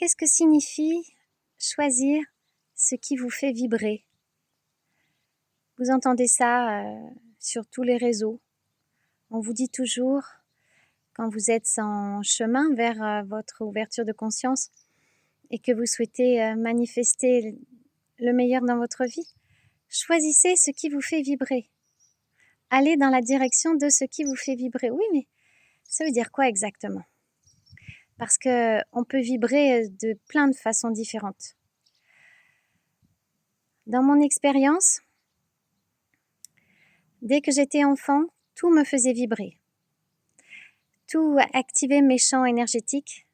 Qu'est-ce que signifie choisir ce qui vous fait vibrer? Vous entendez ça sur tous les réseaux. On vous dit toujours, quand vous êtes en chemin vers votre ouverture de conscience et que vous souhaitez manifester le meilleur dans votre vie, choisissez ce qui vous fait vibrer. Allez dans la direction de ce qui vous fait vibrer. Oui, mais ça veut dire quoi exactement? Parce qu'on peut vibrer de plein de façons différentes. Dans mon expérience, dès que j'étais enfant, tout me faisait vibrer. Tout activait mes champs énergétiques.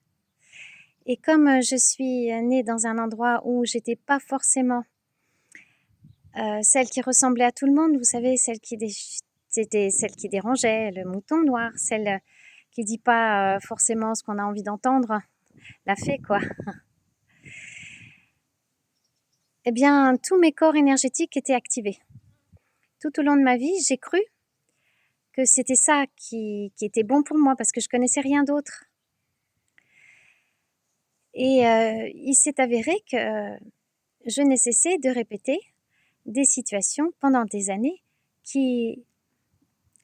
Et comme je suis née dans un endroit où j'étais pas forcément celle qui ressemblait à tout le monde, vous savez, c'était celle qui dérangeait, le mouton noir, celle qui dit pas forcément ce qu'on a envie d'entendre, la fée quoi. Eh bien, tous mes corps énergétiques étaient activés. Tout au long de ma vie, j'ai cru que c'était ça qui était bon pour moi parce que je connaissais rien d'autre. Et il s'est avéré que je n'ai cessé de répéter des situations pendant des années qui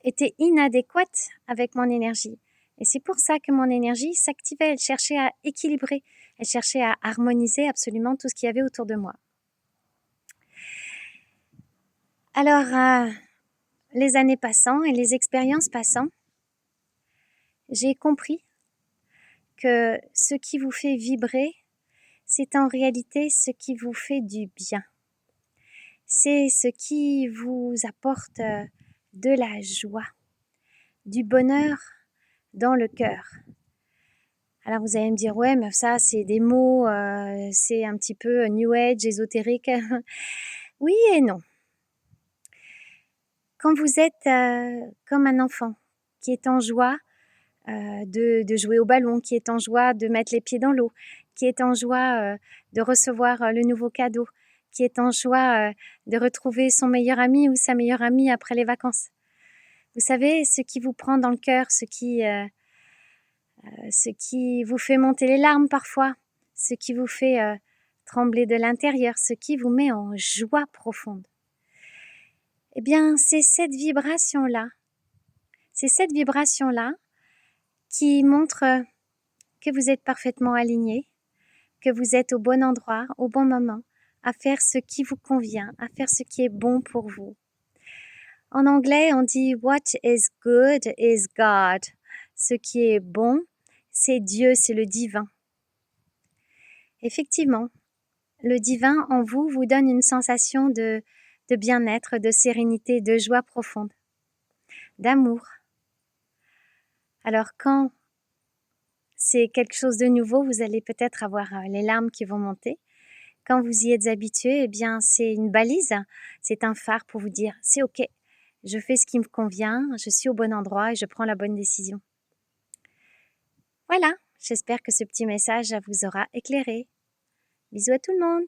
étaient inadéquates avec mon énergie. Et c'est pour ça que mon énergie s'activait, elle cherchait à équilibrer, elle cherchait à harmoniser absolument tout ce qu'il y avait autour de moi. Alors, les années passant et les expériences passant, j'ai compris que ce qui vous fait vibrer, c'est en réalité ce qui vous fait du bien. C'est ce qui vous apporte de la joie, du bonheur dans le cœur. Alors vous allez me dire, ouais, mais ça c'est des mots, c'est un petit peu New Age, ésotérique. Oui et non. Quand vous êtes comme un enfant qui est en joie de jouer au ballon, qui est en joie de mettre les pieds dans l'eau, qui est en joie de recevoir le nouveau cadeau, qui est en joie de retrouver son meilleur ami ou sa meilleure amie après les vacances. Vous savez, ce qui vous prend dans le cœur, ce qui vous fait monter les larmes parfois, ce qui vous fait trembler de l'intérieur, ce qui vous met en joie profonde. Eh bien, c'est cette vibration-là qui montre que vous êtes parfaitement aligné, que vous êtes au bon endroit, au bon moment, à faire ce qui vous convient, à faire ce qui est bon pour vous. En anglais, on dit « What is good is God ». Ce qui est bon, c'est Dieu, c'est le divin. Effectivement, le divin en vous vous donne une sensation de bien-être, de sérénité, de joie profonde, d'amour. Alors quand c'est quelque chose de nouveau, vous allez peut-être avoir les larmes qui vont monter. Quand vous y êtes habitué, eh bien c'est une balise, c'est un phare pour vous dire « c'est ok, je fais ce qui me convient, je suis au bon endroit et je prends la bonne décision ». Voilà, j'espère que ce petit message vous aura éclairé. Bisous à tout le monde!